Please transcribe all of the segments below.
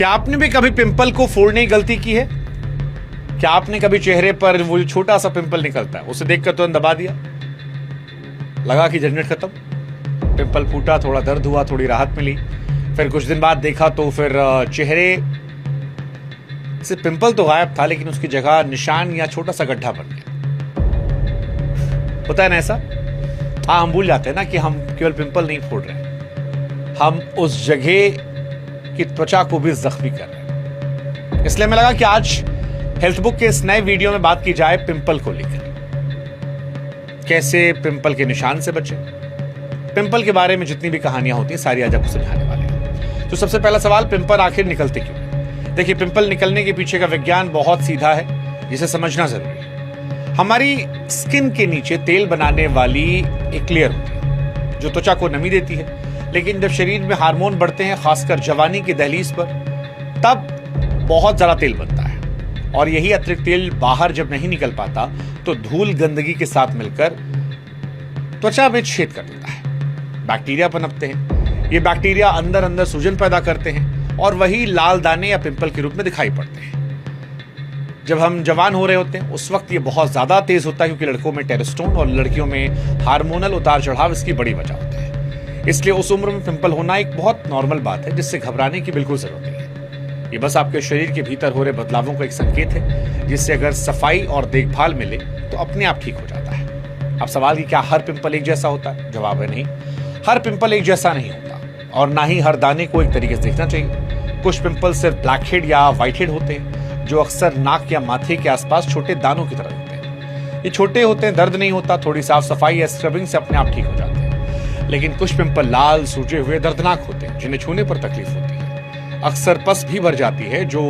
क्या आपने भी कभी पिंपल को फोड़ने की गलती की है? क्या आपने कभी चेहरे पर वो जो छोटा सा पिंपल निकलता है उसे देखकर तुरंत दबा दिया, लगा कि झंझट खत्म, पिंपल फूटा, थोड़ा दर्द हुआ, थोड़ी राहत मिली, फिर कुछ दिन बाद देखा तो फिर चेहरे से पिंपल तो गायब था लेकिन उसकी जगह निशान या छोटा सा गड्ढा बन गया। होता है ना ऐसा? हाँ, हम भूल जाते हैं ना कि हम केवल पिंपल नहीं फोड़ रहे हैं, हम उस जगह की त्वचा को भी जख्मी कर रहे हैं। इसलिए मैं लगा कि आज हेल्थ बुक के इस नए वीडियो में बात की जाए पिंपल को लेकर, कैसे पिंपल के निशान से बचे। पिंपल के बारे में जितनी भी कहानियां होती हैं सारी आज आपको समझाने वाले हैं। तो सबसे पहला सवाल, पिंपल आखिर निकलते क्यों? देखिए, पिंपल निकलने के पीछे का विज्ञान बहुत सीधा है, जिसे समझना जरूरी है। हमारी स्किन के नीचे तेल बनाने वाली एक लेयर होती है जो त्वचा को नमी देती है, लेकिन जब शरीर में हार्मोन बढ़ते हैं, खासकर जवानी की दहलीज पर, तब बहुत ज्यादा तेल बनता है और यही अतिरिक्त तेल बाहर जब नहीं निकल पाता तो धूल गंदगी के साथ मिलकर त्वचा में छेद कर देता है। बैक्टीरिया पनपते हैं, ये बैक्टीरिया अंदर अंदर सूजन पैदा करते हैं और वही लाल दाने या पिंपल के रूप में दिखाई पड़ते हैं। जब हम जवान हो रहे होते हैं उस वक्त ये बहुत ज्यादा तेज होता है, क्योंकि लड़कों में टेस्टोस्टेरोन और लड़कियों में हार्मोनल उतार चढ़ाव इसकी बड़ी वजह होती है। इसलिए उस उम्र में पिंपल होना एक बहुत नॉर्मल बात है, जिससे घबराने की बिल्कुल जरूरत नहीं है। ये बस आपके शरीर के भीतर हो रहे बदलावों का एक संकेत है, जिससे अगर सफाई और देखभाल मिले तो अपने आप ठीक हो जाता है। अब सवाल कि क्या हर पिंपल एक जैसा होता है? जवाब है नहीं, हर पिंपल एक जैसा नहीं होता और ना ही हर दाने को एक तरीके से देखना चाहिए। कुछ पिंपल सिर्फ ब्लैक हेड या व्हाइट हेड होते हैं, जो अक्सर नाक या माथे के आसपास छोटे दानों की तरह होते हैं। ये छोटे होते हैं, दर्द नहीं होता, थोड़ी साफ सफाई या स्क्रबिंग से अपने आप ठीक हो जाते हैं। लेकिन कुछ पिंपल लाल, सूजे हुए, दर्दनाक होते हैं, जिन्हें छूने पर तकलीफ होती है। अक्सर पस भी भर जाती है, जो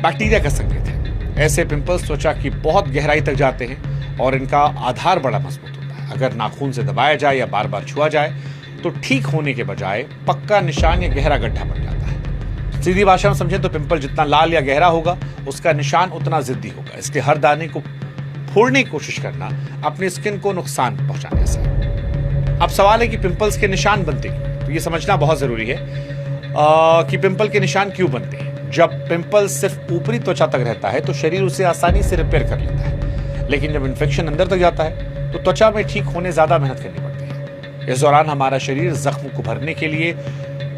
बैक्टीरिया का संकेत है। ऐसे पिंपल्स त्वचा की बहुत गहराई तक जाते हैं और इनका आधार बड़ा मजबूत होता है। अगर नाखून से दबाया जाए या बार बार छुआ जाए तो ठीक होने के बजाय पक्का निशान या गहरा गड्ढा बन जाता है। सीधी भाषा में समझें तो पिंपल जितना लाल या गहरा होगा उसका निशान उतना जिद्दी होगा। इसलिए हर दाने को फोड़ने की कोशिश करना अपनी स्किन को नुकसान पहुंचाने से। अब सवाल है कि पिंपल्स के निशान बनते क्यों? तो ये समझना बहुत जरूरी है कि पिंपल के निशान क्यों बनते हैं। जब पिंपल सिर्फ ऊपरी त्वचा तक रहता है तो शरीर उसे आसानी से रिपेयर कर लेता है, लेकिन जब इन्फेक्शन अंदर तक जाता है तो त्वचा में ठीक होने ज्यादा मेहनत करनी पड़ती है। इस दौरान हमारा शरीर जख्म को भरने के लिए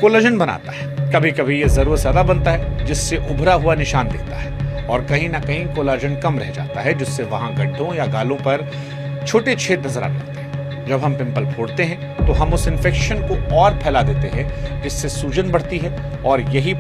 कोलेजन बनाता है। कभी कभी ये जरूरत ज्यादा बनता है, जिससे उभरा हुआ निशान दिखता है, और कहीं ना कहीं कोलेजन कम रह जाता है, जिससे वहां गड्ढों या गालों पर छोटे छेद नजर आने लगते हैं। जब हम पिंपल फोड़ते हैं तो हम उस इन्फेक्शन को और फैला देते हैं, जिससे सूजन बढ़ती है और यही